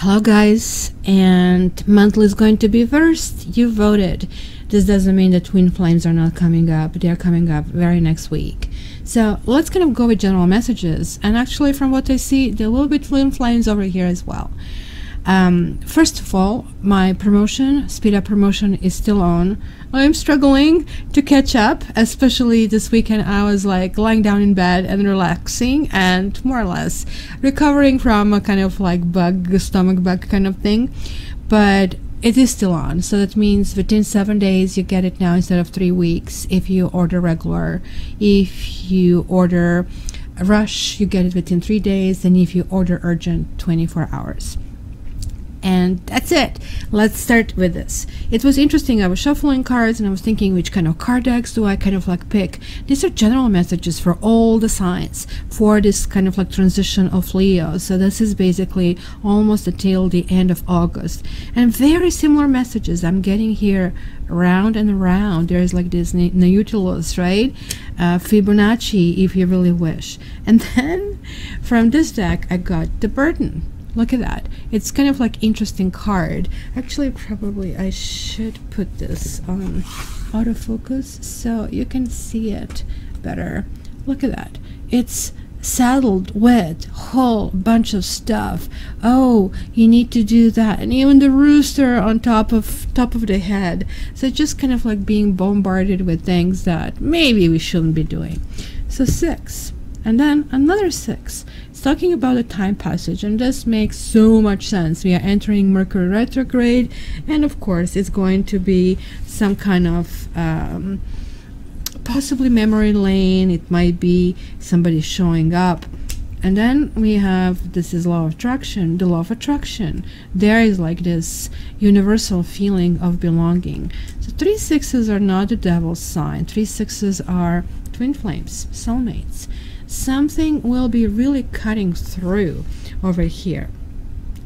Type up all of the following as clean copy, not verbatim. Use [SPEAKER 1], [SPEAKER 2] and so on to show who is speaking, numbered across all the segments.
[SPEAKER 1] Hello guys, and monthly is going to be first. You voted. This doesn't mean that twin flames are not coming up. They are coming up very next week. So let's kind of go with general messages, and actually from what I see there will be twin flames over here as well. First of all, my promotion, speed up promotion, is still on. I'm struggling to catch up, especially this weekend. I was like lying down in bed and relaxing and more or less recovering from a kind of like stomach bug kind of thing, but it is still on. So that means within 7 days you get it now instead of 3 weeks if you order regular. If you order a rush, you get it within 3 days, and if you order urgent, 24 hours. And that's it. Let's start with this. It was interesting. I was shuffling cards and I was thinking, which kind of card decks do I kind of like pick? These are general messages for all the signs for this kind of like transition of Leo. So this is basically almost until the end of August, and very similar messages I'm getting here around and around. There's like this Nautilus, right? Fibonacci, if you really wish. And then from this deck I got the Burden. Look at that. It's kind of like interesting card. Actually, probably I should put this on autofocus so you can see it better. Look at that. It's saddled with a whole bunch of stuff. Oh, you need to do that, and even the rooster on top of the head. So just kind of like being bombarded with things that maybe we shouldn't be doing. So 6, and then another 6. Talking about a time passage, and this makes so much sense. We are entering Mercury retrograde, and of course it's going to be some kind of possibly memory lane. It might be somebody showing up. And then we have, this is law of attraction, the law of attraction. There is like this universal feeling of belonging. So 3 6s are not the devil's sign. 3 6s are twin flames, soulmates. Something will be really cutting through over here.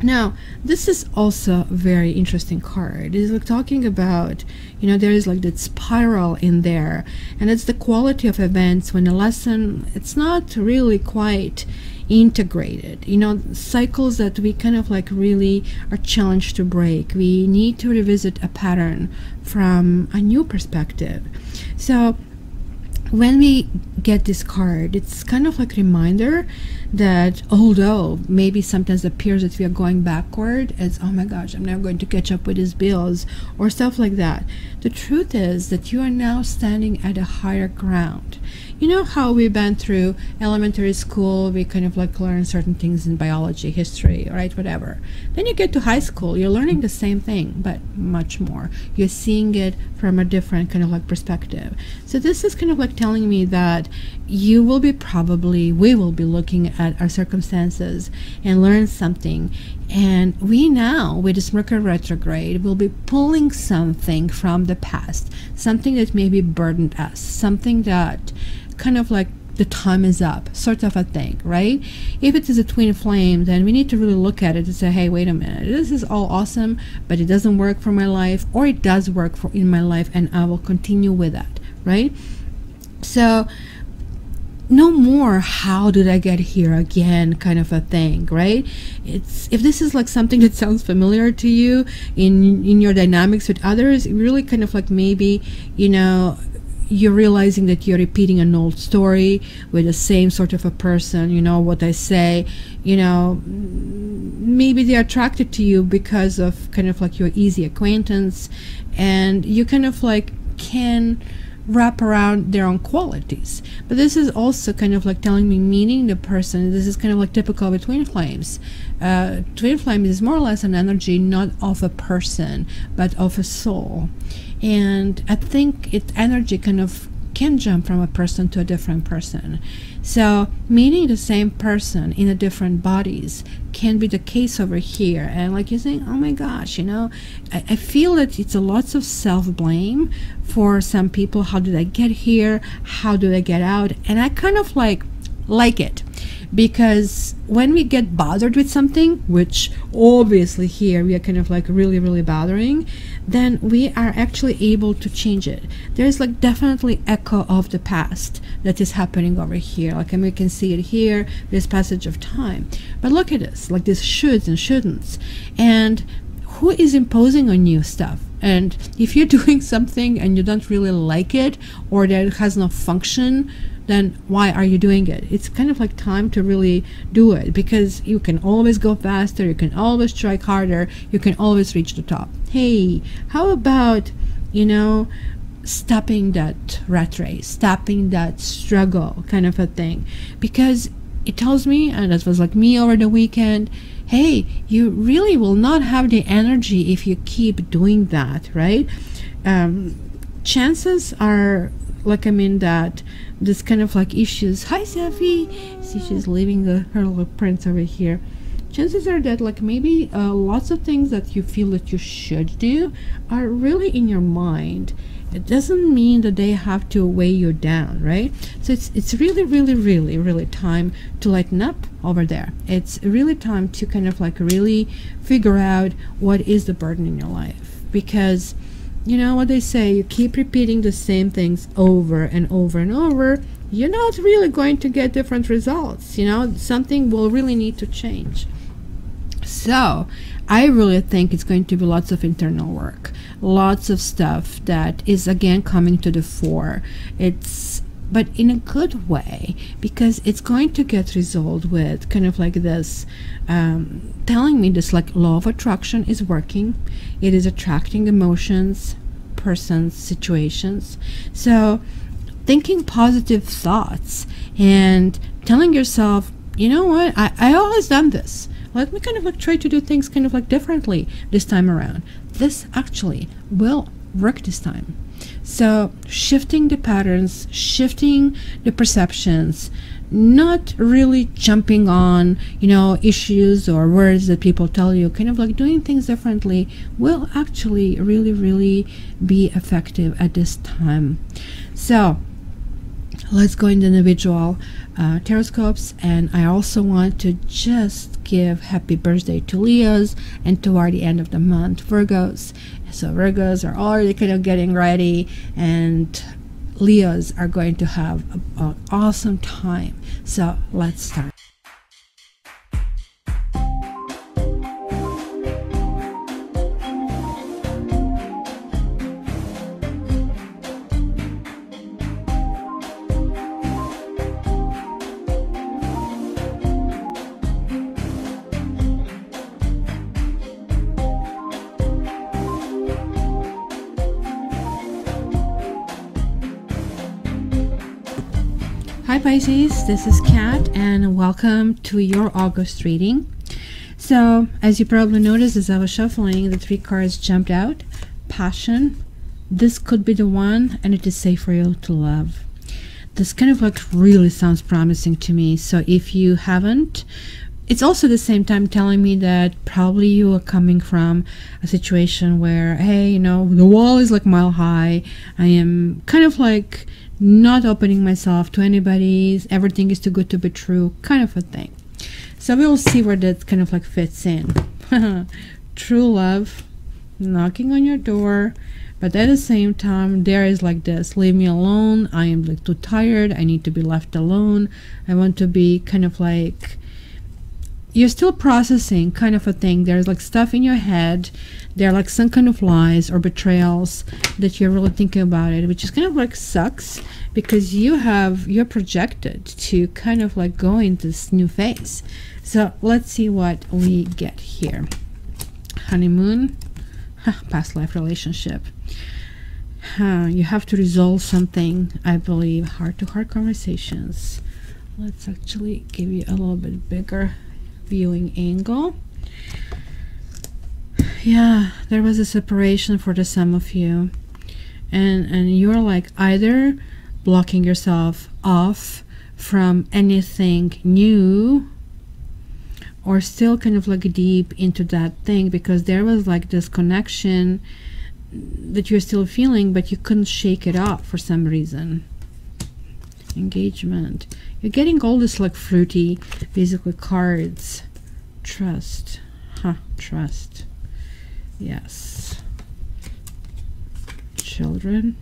[SPEAKER 1] Now, this is also a very interesting card. It's like talking about, you know, there is like that spiral in there, and it's the quality of events when a lesson, it's not really quite integrated. You know, cycles that we kind of like really are challenged to break. We need to revisit a pattern from a new perspective. So when we get this card, it's kind of like a reminder that although maybe sometimes it appears that we are going backward, as oh my gosh, I'm never going to catch up with these bills or stuff like that, the truth is that you are now standing at a higher ground. You know how we've been through elementary school, we kind of like learn certain things in biology, history, right, whatever. Then you get to high school, you're learning the same thing, but much more. You're seeing it from a different kind of like perspective. So this is kind of like telling me that you will be we will be looking at our circumstances and learn something. And we now, with this Mercury retrograde, will be pulling something from the past, something that maybe burdened us, something that kind of like the time is up, sort of a thing, right? If it is a twin flame, then we need to really look at it and say, hey, wait a minute, this is all awesome, but it doesn't work for my life, or it does work in my life, and I will continue with that, right? So no more how did I get here again kind of a thing, right? It's, if this is like something that sounds familiar to you in your dynamics with others, it really kind of like maybe, you know, you're realizing that you're repeating an old story with the same sort of a person. You know what I say, you know, maybe they're attracted to you because of kind of like your easy acquaintance, and you kind of like can wrap around their own qualities. But this is also kind of like telling me, meaning the person, this is kind of like typical with twin flames. Twin flame is more or less an energy not of a person but of a soul, and I think it energy kind of can jump from a person to a different person. So meeting the same person in a different bodies can be the case over here. And like you're saying, oh my gosh, I feel that it's a lots of self-blame for some people. How did I get here? How do I get out? And I kind of like it, because when we get bothered with something, which obviously here we are kind of like really bothering, then we are actually able to change it. There's like definitely echo of the past that is happening over here. Like, we can see it here, this passage of time. But look at this, like this shoulds and shouldn'ts. And who is imposing on you stuff? And if you're doing something and you don't really like it, or that it has no function, then why are you doing it? It's kind of like time to really do it, because you can always go faster, you can always try harder, you can always reach the top. Hey, how about, stopping that rat race, stopping that struggle kind of a thing? Because it tells me, and that was like me over the weekend, hey, you really will not have the energy if you keep doing that, right? Chances are, like, that this kind of like issues. Hi, Sophie. See, she's leaving her little prints over here. Chances are that like maybe lots of things that you feel that you should do are really in your mind. It doesn't mean that they have to weigh you down, right? So it's really time to lighten up over there. It's really time to kind of like really figure out what is the burden in your life. Because you know what they say, you keep repeating the same things over and over and over, you're not really going to get different results. Something will really need to change. So I really think it's going to be lots of internal work, lots of stuff that is again coming to the fore. But in a good way, because it's going to get resolved with kind of like this, telling me this like law of attraction is working. It is attracting emotions, persons, situations. So thinking positive thoughts and telling yourself, you know what, I always done this. Let me kind of like try to do things kind of like differently this time around. This actually will work this time. So shifting the patterns, shifting the perceptions, not really jumping on, issues or words that people tell you, kind of like doing things differently will actually really be effective at this time. So let's go into individual taroscopes. And I also want to just give happy birthday to Leos and toward the end of the month, Virgos. So Virgos are already kind of getting ready, and Leos are going to have an awesome time. So let's start. Hi Pisces, this is Kat and welcome to your August reading. So as you probably noticed, as I was shuffling, the 3 cards jumped out. Passion. This could be the one, and it is safe for you to love. This kind of like really sounds promising to me. So if you haven't, it's also the same time telling me that probably you are coming from a situation where, hey, the wall is like mile high. I am kind of like not opening myself to anybody. Everything is too good to be true, kind of a thing. So we'll see where that kind of like fits in. True love knocking on your door, but at the same time there is like this, leave me alone, I am like too tired, I need to be left alone, I want to be kind of like, you're still processing kind of a thing. There's like stuff in your head, there are like some kind of lies or betrayals that you're really thinking about it, which is kind of like sucks, because you're projected to kind of like go into this new phase. So let's see what we get here. Honeymoon, past life relationship. You have to resolve something, I believe. Heart-to-heart conversations. Let's actually give you a little bit bigger viewing angle. Yeah, there was a separation for the some of you, and you're like either blocking yourself off from anything new, or still kind of like deep into that thing, because there was like this connection that you're still feeling, but you couldn't shake it up for some reason. Engagement. You're getting all this like fruity, basically, cards. Trust. Trust. Yes. Children.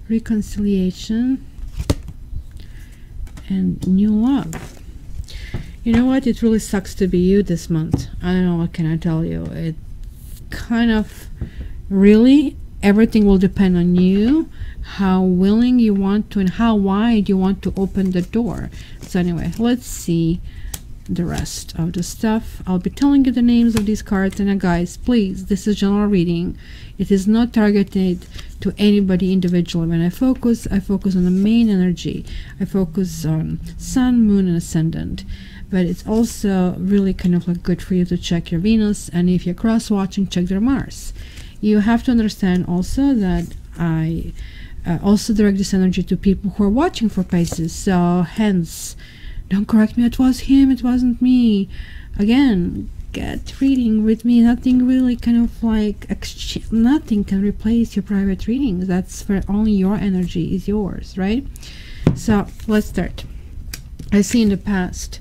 [SPEAKER 1] Reconciliation. And new love. You know what? It really sucks to be you this month. I don't know, what can I tell you? It kind of really, everything will depend on you, how willing you want to and how wide you want to open the door. So anyway, let's see the rest of the stuff. I'll be telling you the names of these cards, and guys, please, this is general reading. It is not targeted to anybody individually. When I focus on the main energy. I focus on sun, moon, and ascendant. But it's also really kind of like good for you to check your Venus, and if you're cross-watching, check their Mars. You have to understand also that I also direct this energy to people who are watching for Pisces, so hence, don't correct me, it was him, it wasn't me. Again, get reading with me. Nothing really kind of like, nothing can replace your private readings. That's for only your energy is yours, right? So let's start. I see in the past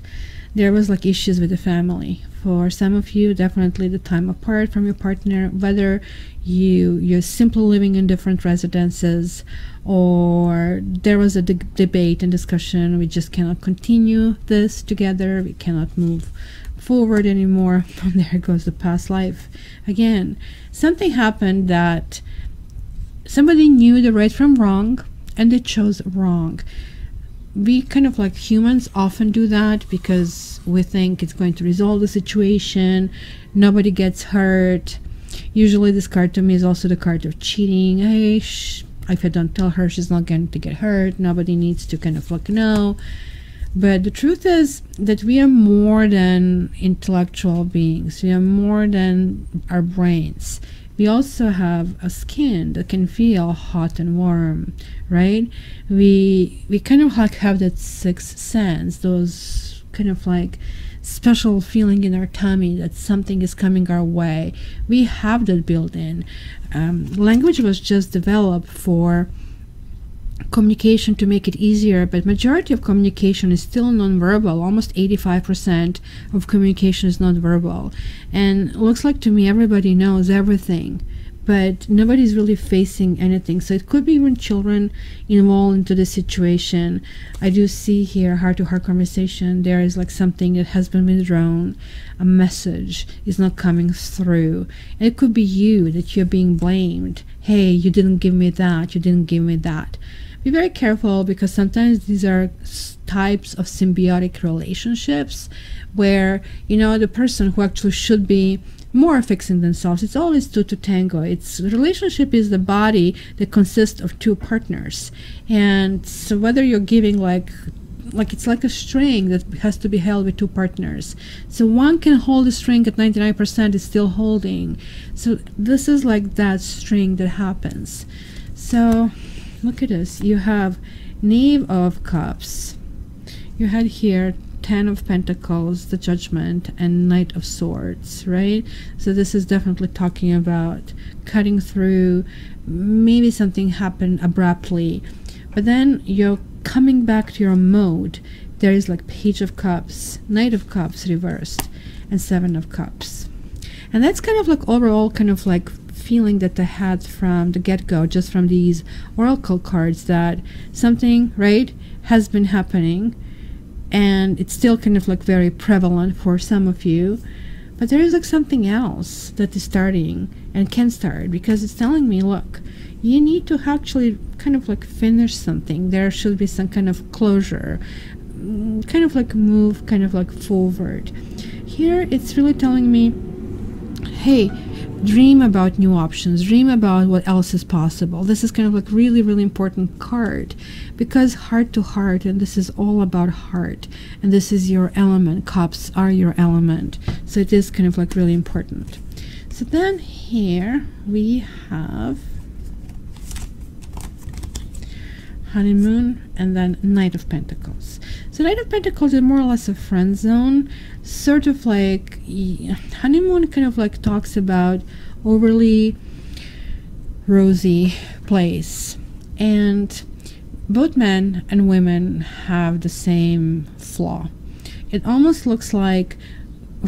[SPEAKER 1] there was like issues with the family. For some of you, definitely the time apart from your partner, whether you're simply living in different residences, or there was a debate and discussion, we just cannot continue this together, we cannot move forward anymore. And there goes the past life again. Something happened that somebody knew the right from wrong, and they chose wrong. We kind of like humans often do that because we think it's going to resolve the situation, nobody gets hurt. Usually this card to me is also the card of cheating. Hey, if I don't tell her, she's not going to get hurt. Nobody needs to kind of like know. But the truth is that we are more than intellectual beings. We are more than our brains. We also have a skin that can feel hot and warm, right? We kind of like have that sixth sense, those kind of like special feeling in our tummy that something is coming our way. We have that built in. Language was just developed for communication to make it easier, but majority of communication is still non-verbal. Almost 85% of communication is non-verbal, and it looks like to me everybody knows everything, but nobody's really facing anything. So it could be even children involved into the situation. I do see here heart-to-heart conversation. There is like something that has been withdrawn, a message is not coming through, and it could be you, that you're being blamed. Hey, you didn't give me that, you didn't give me that. Be very careful, because sometimes these are types of symbiotic relationships where, you know, the person who actually should be more fixing themselves, it's always two to tango. It's relationship is the body that consists of two partners, and so whether you're giving like it's like a string that has to be held with two partners. So one can hold the string at 99%, is still holding. So this is like that string that happens. So look at this. You have Knave of Cups. You had here Ten of Pentacles, the Judgment, and Knight of Swords, right? So this is definitely talking about cutting through. Maybe something happened abruptly, but then you're coming back to your mode. There is like Page of Cups, Knight of Cups reversed, and Seven of Cups. And that's kind of like overall kind of like feeling that I had from the get-go, just from these oracle cards, that something, right, has been happening, and it's still kind of like very prevalent for some of you, but there is like something else that is starting and can start, because it's telling me, look, you need to actually kind of like finish something. There should be some kind of closure, kind of like move kind of like forward. Here it's really telling me, hey, dream about new options, dream about what else is possible. This is kind of like really, really important card, because heart to heart, and this is all about heart, and this is your element. Cups are your element, so it is kind of like really important. So then here we have honeymoon, and then Knight of Pentacles. So Knight of Pentacles is more or less a friend zone, sort of like honeymoon kind of like talks about overly rosy place, and both men and women have the same flaw. It almost looks like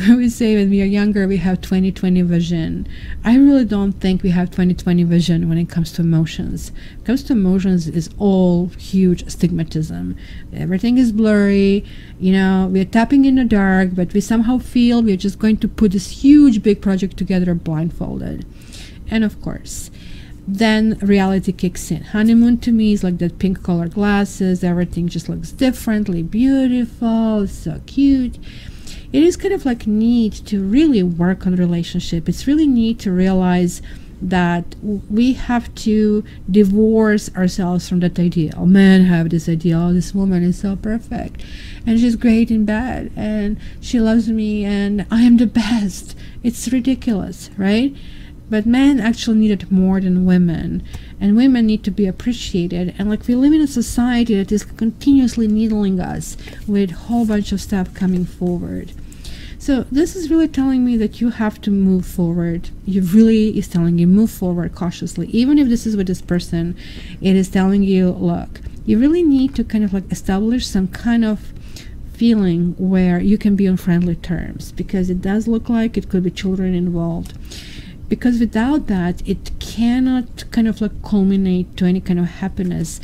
[SPEAKER 1] we say when we are younger we have 20/20 vision. I really don't think we have 20/20 vision when it comes to emotions. When it comes to emotions, is all huge stigmatism. Everything is blurry, you know, we're tapping in the dark, but we somehow feel we're just going to put this huge big project together blindfolded. And of course, then reality kicks in. Honeymoon to me is like that pink colored glasses, everything just looks differently beautiful, so cute. It is kind of like neat to really work on relationship. It's really neat to realize that we have to divorce ourselves from that ideal. Men have this ideal, oh, this woman is so perfect and she's great in bed and she loves me and I am the best. It's ridiculous, right? But men actually need it more than women, and women need to be appreciated. And like we live in a society that is continuously needling us with a whole bunch of stuff coming forward. So this is really telling me that you have to move forward. It really is telling you move forward cautiously. Even if this is with this person, it is telling you, look, you really need to kind of like establish some kind of feeling where you can be on friendly terms, because it does look like it could be children involved. Because without that, it cannot kind of like culminate to any kind of happiness.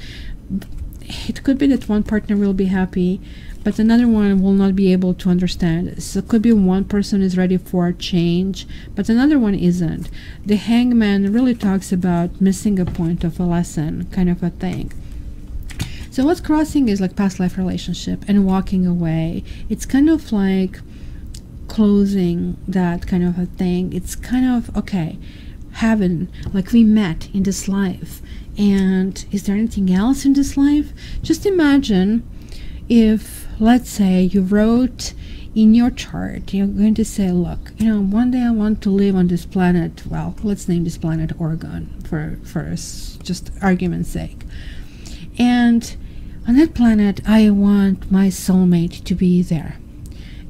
[SPEAKER 1] It could be that one partner will be happy, but another one will not be able to understand. So it could be one person is ready for change, but another one isn't. The Hangman really talks about missing a point of a lesson, kind of a thing. So what's crossing is like past life relationship and walking away. It's kind of like closing that kind of a thing. It's kind of, okay, heaven, like we met in this life, and is there anything else in this life? Just imagine if, let's say, you wrote in your chart, you're going to say, look, you know, one day I want to live on this planet, well, let's name this planet Oregon for just argument's sake, and on that planet I want my soulmate to be there.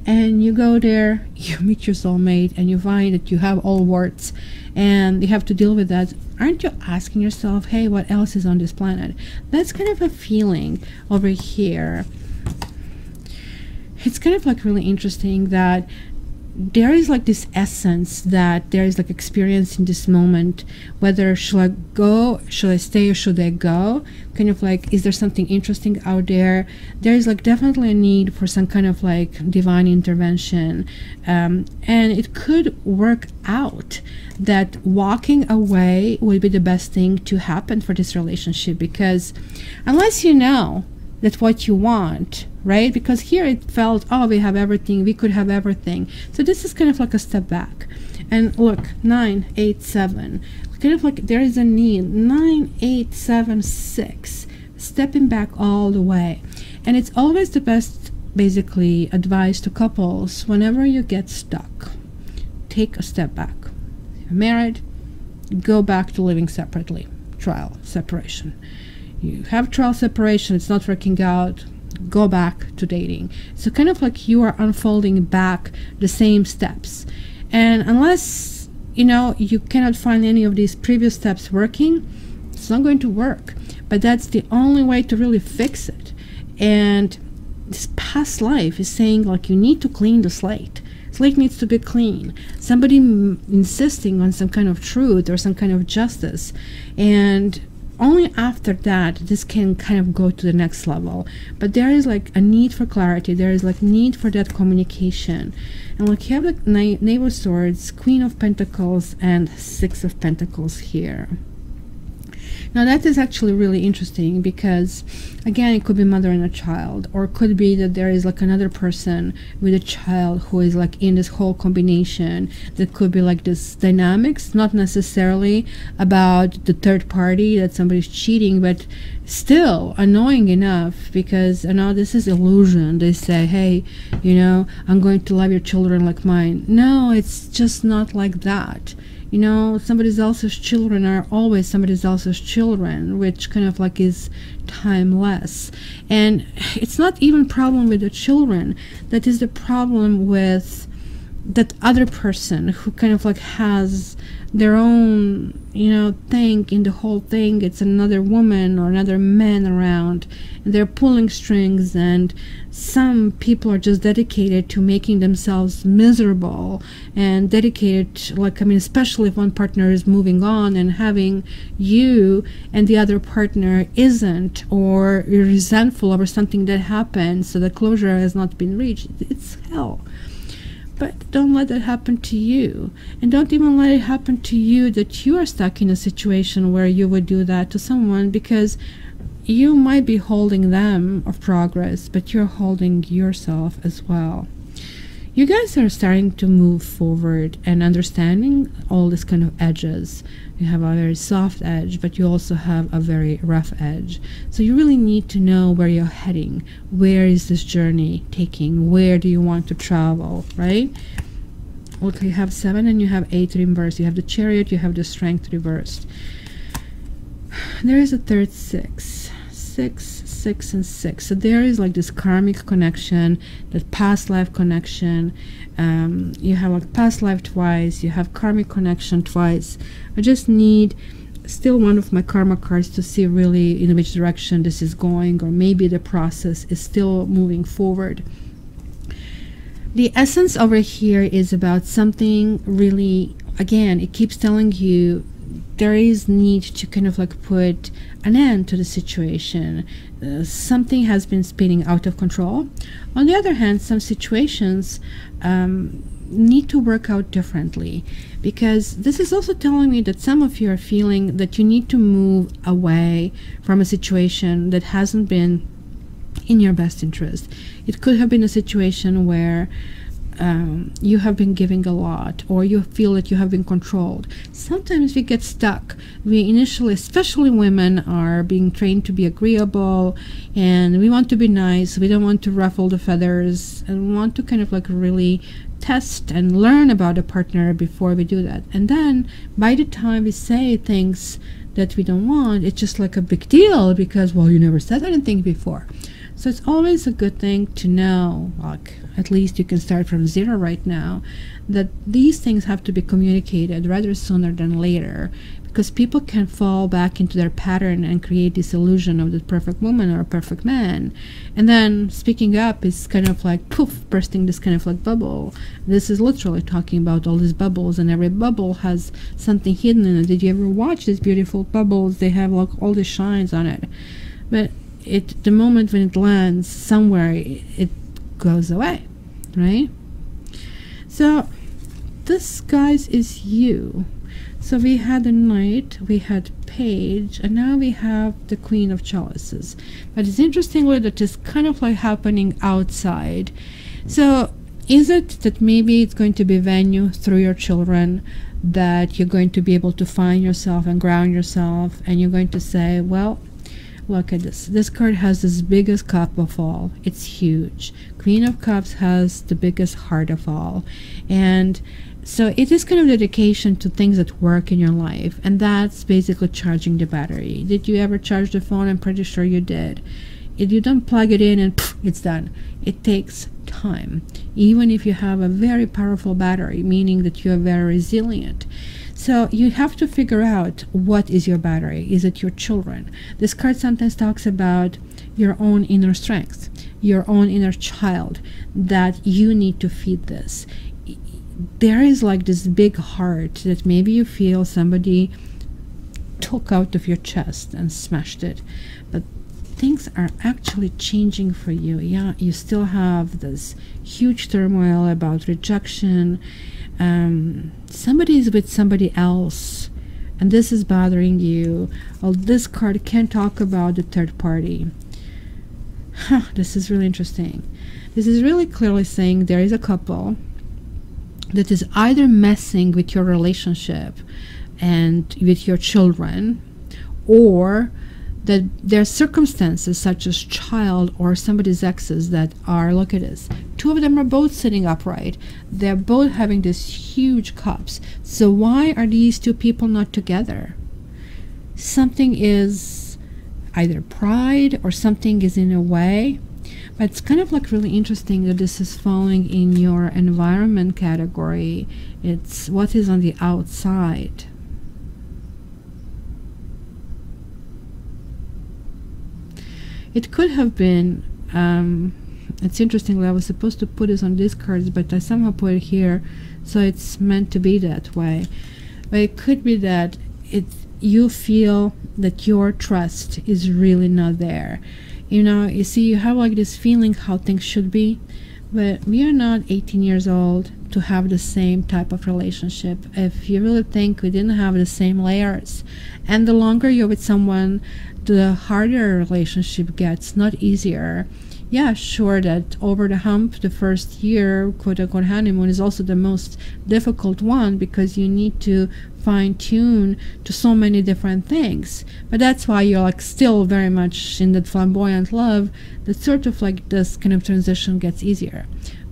[SPEAKER 1] And you go there, you meet your soulmate, and you find that you have all warts, and you have to deal with that. Aren't you asking yourself, hey, what else is on this planet? That's kind of a feeling over here. It's kind of like really interesting that there is like this essence that there is like experience in this moment, whether should I go, should I stay, or should I go, kind of like, is there something interesting out there? There is like definitely a need for some kind of like divine intervention, and it could work out that walking away would be the best thing to happen for this relationship, because unless you know that what you want, right? Because here it felt, oh, we have everything, we could have everything. So this is kind of like a step back. And look, 9, 8, 7, kind of like there is a need. 9, 8, 7, 6, stepping back all the way. And it's always the best, basically, advice to couples whenever you get stuck. Take a step back. If you're married, go back to living separately. Trial separation. You have trial separation, it's not working out, go back to dating. So kind of like you are unfolding back the same steps. And unless, you know, you cannot find any of these previous steps working, it's not going to work. But that's the only way to really fix it. And this past life is saying like you need to clean the slate. Slate needs to be clean. Somebody insisting on some kind of truth or some kind of justice. And only after that this can kind of go to the next level. But there is like a need for clarity, there is like need for that communication. And like you have like Knave of Swords, Queen of Pentacles, and Six of Pentacles here. Now that is actually really interesting because, again, it could be mother and a child, or it could be that there is like another person with a child who is like in this whole combination. That could be like this dynamics, not necessarily about the third party that somebody's cheating, but still annoying enough because, you know, this is illusion. They say, hey, you know, I'm going to love your children like mine. No, it's just not like that. You know, somebody else's children are always somebody else's children, which kind of like is timeless. And it's not even problem with the children. That is the problem with that other person who kind of like has their own, you know, thing in the whole thing. It's another woman or another man around, and they're pulling strings, and some people are just dedicated to making themselves miserable and dedicated, like, I mean, especially if one partner is moving on and having you and the other partner isn't, or you're resentful over something that happened, so the closure has not been reached. It's hell. But don't let that happen to you. And don't even let it happen to you that you are stuck in a situation where you would do that to someone, because you might be holding them of progress, but you're holding yourself as well. You guys are starting to move forward and understanding all this kind of edges. You have a very soft edge, but you also have a very rough edge. So you really need to know where you're heading. Where is this journey taking? Where do you want to travel, right? Okay, you have 7 and you have 8 reversed. You have the Chariot, you have the Strength reversed. There is a third 6. 6 and 6. So there is like this karmic connection, that past life connection. You have like past life twice, you have karmic connection twice. I just need still one of my karma cards to see really in which direction this is going, or maybe the process is still moving forward. The essence over here is about something really, again, it keeps telling you there is need to kind of like put an end to the situation. Something has been spinning out of control. On the other hand, some situations need to work out differently, because this is also telling me that some of you are feeling that you need to move away from a situation that hasn't been in your best interest. It could have been a situation where you have been giving a lot, or you feel that you have been controlled. Sometimes we get stuck. We initially, especially women, are being trained to be agreeable, and we want to be nice. We don't want to ruffle the feathers, and we want to kind of like really test and learn about a partner before we do that. And then by the time we say things that we don't want, it's just like a big deal, because, well, you never said anything before. So it's always a good thing to know, like, at least you can start from 0 right now, that these things have to be communicated rather sooner than later, because people can fall back into their pattern and create this illusion of the perfect woman or a perfect man. And then speaking up is kind of like, poof, bursting this kind of like bubble. This is literally talking about all these bubbles, and every bubble has something hidden in it. Did you ever watch these beautiful bubbles? They have like all the shines on it. But the moment when it lands somewhere, it goes away, right? So this, guys, is you. So we had the Knight, we had Page, and now we have the Queen of Chalices. But it's interestingly that it's kind of like happening outside. So is it that maybe it's going to be venue through your children, that you're going to be able to find yourself and ground yourself, and you're going to say, well, look at this. This card has this biggest cup of all. It's huge. Queen of Cups has the biggest heart of all. And so it is kind of dedication to things that work in your life. And that's basically charging the battery. Did you ever charge the phone? I'm pretty sure you did. If you don't plug it in and pff, it's done. It takes time. Even if you have a very powerful battery, meaning that you are very resilient. So you have to figure out, what is your battery? Is it your children? This card sometimes talks about your own inner strength, your own inner child, that you need to feed this. There is like this big heart that maybe you feel somebody took out of your chest and smashed it. But things are actually changing for you. Yeah, you still have this huge turmoil about rejection. Somebody is with somebody else, and this is bothering you. Well, this card can talk about the third party. This is really interesting. This is really clearly saying there is a couple that is either messing with your relationship and with your children, or that there are circumstances such as child or somebody's exes that are, look at this, two of them are both sitting upright. They're both having these huge cups. So why are these two people not together? Something is either pride or something is in a way. But it's kind of like really interesting that this is falling in your environment category. It's what is on the outside. It could have been, it's interesting that I was supposed to put this on these cards, but I somehow put it here, so it's meant to be that way. But it could be that you feel that your trust is really not there. You know, you see, you have like this feeling how things should be, but we are not 18 years old to have the same type of relationship. If you really think we didn't have the same layers, and the longer you're with someone, the harder a relationship gets, not easier. Yeah, sure that over the hump, the first year, quote-unquote honeymoon, is also the most difficult one because you need to fine-tune to so many different things. But that's why you're like still very much in that flamboyant love, that sort of like this kind of transition gets easier.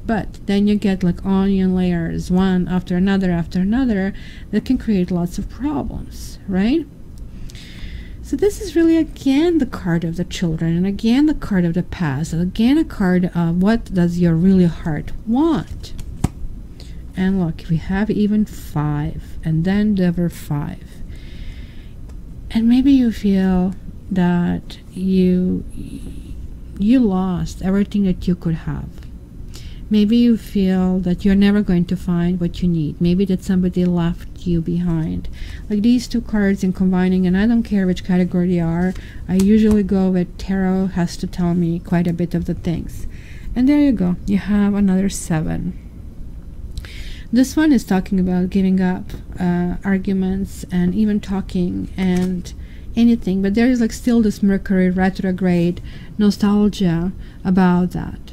[SPEAKER 1] But then you get like onion layers, one after another, that can create lots of problems, right? So this is really, again, the card of the children, and again, the card of the past, and again, a card of what does your really heart want. And look, we have even 5, and then there were 5. And maybe you feel that you lost everything that you could have. Maybe you feel that you're never going to find what you need. Maybe that somebody left you behind. Like these two cards in combining, and I don't care which category they are, I usually go with tarot has to tell me quite a bit of the things. And there you go, you have another 7. This one is talking about giving up arguments and even talking and anything, but there is like still this Mercury retrograde nostalgia about that.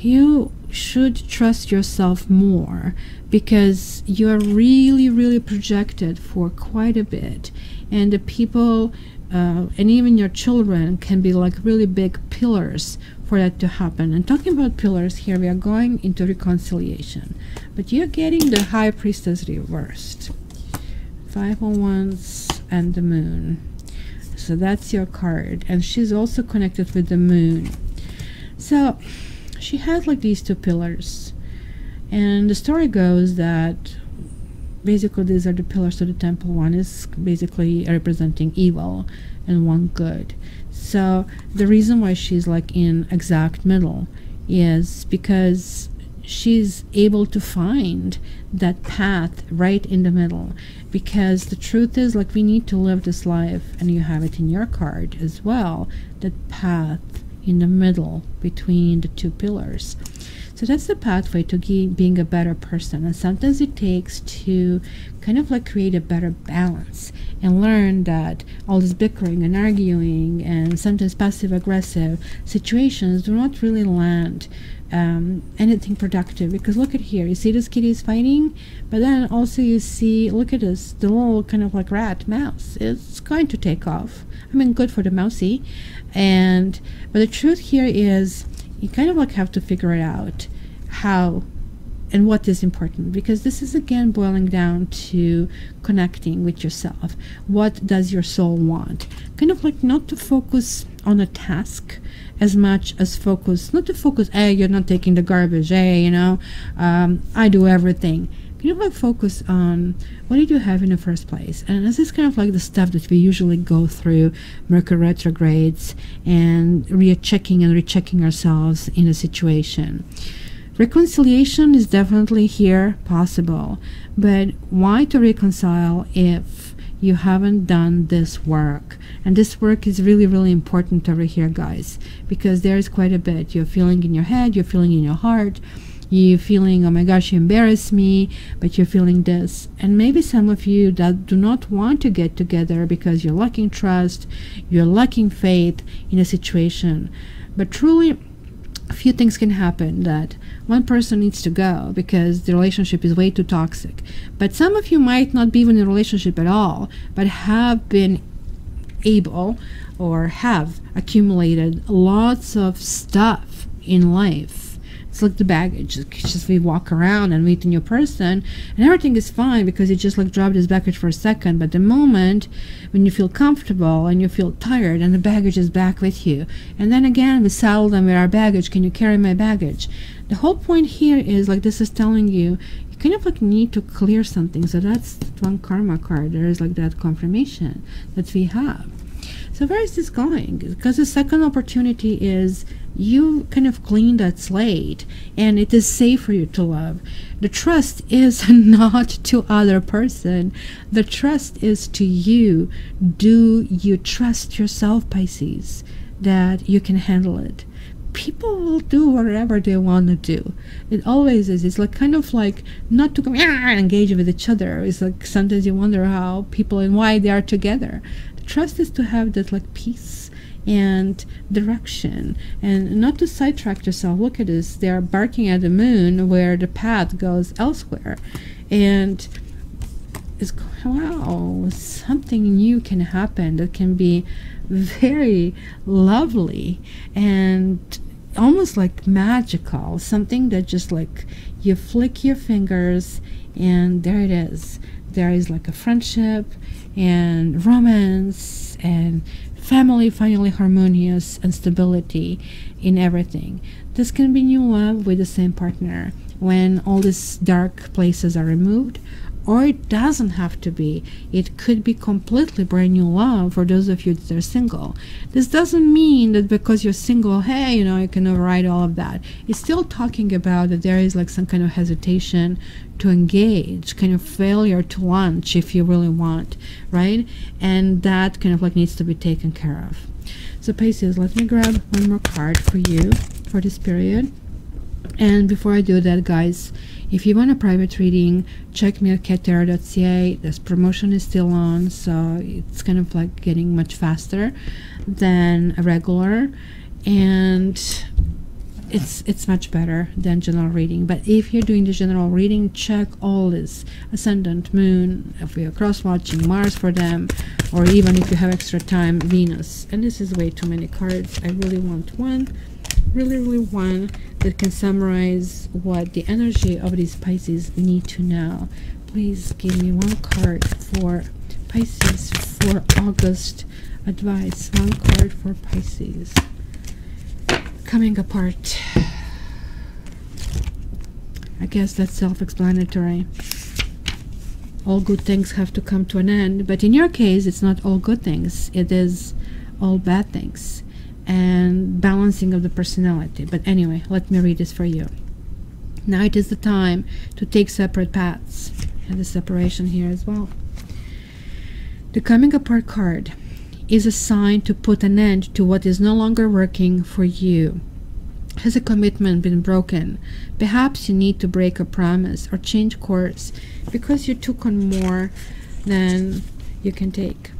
[SPEAKER 1] You should trust yourself more because you are really projected for quite a bit, and the people and even your children can be like really big pillars for that to happen. And talking about pillars here, we are going into reconciliation, but you're getting the High Priestess reversed, 5 of Wands and the Moon. So that's your card, and she's also connected with the Moon. So she has like these 2 pillars, and the story goes that basically these are the pillars to the temple. One is basically representing evil and one good. So the reason why she's like in exact middle is because she's able to find that path right in the middle, because the truth is, like, we need to live this life, and you have it in your card as well, that path in the middle between the 2 pillars. So that's the pathway to being a better person. And sometimes it takes to kind of like create a better balance and learn that all this bickering and arguing and sometimes passive-aggressive situations do not really land anything productive. Because look at here, you see this kitty is fighting, but then also you see, look at this, the little kind of like rat mouse. It's going to take off. I mean, good for the mousey. But the truth here is you kind of like have to figure it out how and what is important, because this is again boiling down to connecting with yourself. What does your soul want? Kind of like not to focus on a task as much as not to focus, hey, you're not taking the garbage, hey, you know, I do everything. Kind of like focus on what did you have in the first place. And this is kind of like the stuff that we usually go through Mercury retrogrades and rechecking ourselves in a situation. Reconciliation is definitely here possible, but why to reconcile if you haven't done this work? And this work is really important over here, guys, because there is quite a bit. You're feeling in your head, you're feeling in your heart, you're feeling, oh my gosh, you embarrass me, but you're feeling this. And maybe some of you that do not want to get together because you're lacking trust, you're lacking faith in a situation. But truly, a few things can happen. That one person needs to go because the relationship is way too toxic. But some of you might not be even in a relationship at all, but have been able or have accumulated lots of stuff in life. It's like the baggage. It's just we walk around and meet a new person and everything is fine because you just like drop this baggage for a second, but the moment when you feel comfortable and you feel tired and the baggage is back with you, and then again we saddle them with our baggage. Can you carry my baggage? The whole point here is like this is telling you kind of like need to clear something. So that's one karma card. There is like that confirmation that we have. So where is this going? Because the second opportunity is you kind of clean that slate and it is safe for you to love. The trust is not to other person. The trust is to you. Do you trust yourself, Pisces, that you can handle it? People will do whatever they want to do. It always is. It's like kind of like not to come and engage with each other. It's like sometimes you wonder how people and why they are together. The trust is to have that like peace and direction and not to sidetrack yourself. Look at this. They are barking at the moon where the path goes elsewhere. And it's, wow, something new can happen that can be very lovely and almost like magical, something that just like you flick your fingers and there it is. There is like a friendship and romance and family finally harmonious and stability in everything. This can be new love with the same partner when all these dark places are removed, or it doesn't have to be. It could be completely brand new love for those of you that are single. This doesn't mean that because you're single, hey, you know, you can override all of that. It's still talking about that there is like some kind of hesitation to engage, kind of failure to launch if you really want, right? And that kind of like needs to be taken care of. So Pisces, let me grab one more card for you for this period. And before I do that, guys, if you want a private reading, check me at cattarot.ca. This promotion is still on, so it's kind of like getting much faster than a regular, and it's much better than general reading. But if you're doing the general reading, check all this: ascendant, moon, if you're cross-watching, Mars for them, or even if you have extra time, Venus. And this is way too many cards. I really want one, really one that can summarize what the energy of these Pisces need to know. Please give me one card for Pisces for August advice. One card for Pisces. Coming apart. I guess that's self-explanatory. All good things have to come to an end, but in your case it's not all good things, it is all bad things, and balancing of the personality. But anyway, let me read this for you. Now it is the time to take separate paths, and the separation here as well. The coming apart card is a sign to put an end to what is no longer working for you. Has a commitment been broken? Perhaps you need to break a promise or change course because you took on more than you can take.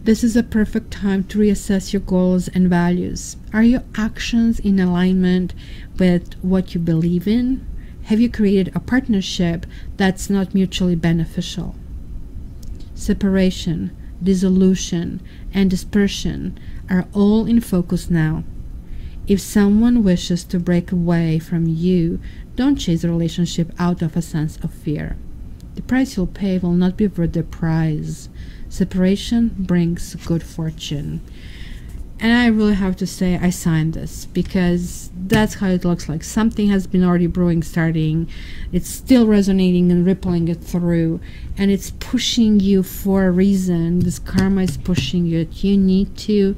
[SPEAKER 1] This is a perfect time to reassess your goals and values. Are your actions in alignment with what you believe in? Have you created a partnership that's not mutually beneficial? Separation, dissolution, and dispersion are all in focus now. If someone wishes to break away from you, don't chase a relationship out of a sense of fear. The price you'll pay will not be worth the prize. Separation brings good fortune. And I really have to say I signed this because that's how it looks like. Something has been already brewing, starting. It's still resonating and rippling it through. And it's pushing you for a reason. This karma is pushing you. You need to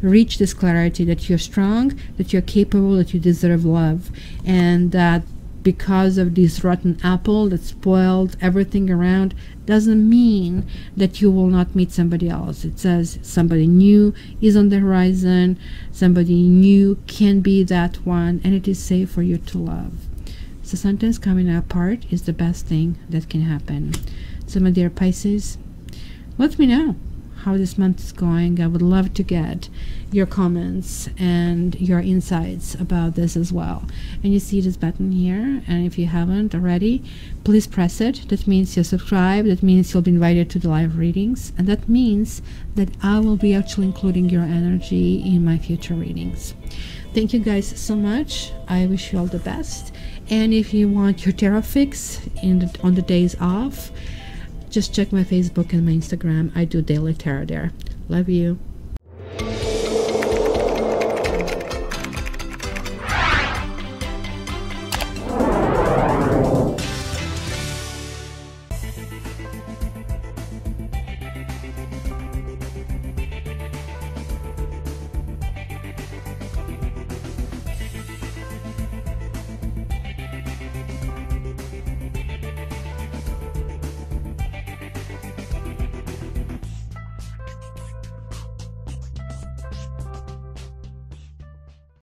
[SPEAKER 1] reach this clarity that you're strong, that you're capable, that you deserve love. And that because of this rotten apple that spoiled everything around doesn't mean that you will not meet somebody else. It says somebody new is on the horizon, somebody new can be that one, and it is safe for you to love. So sometimes coming apart is the best thing that can happen. So my dear Pisces, let me know how this month is going. I would love to get your comments and your insights about this as well. And you see this button here, and if you haven't already, please press it. That means you're subscribed. That means you'll be invited to the live readings, and that means that I will be actually including your energy in my future readings. Thank you guys so much. I wish you all the best. And if you want your tarot fix on the days off, just check my Facebook and my Instagram. I do daily tarot there. Love you.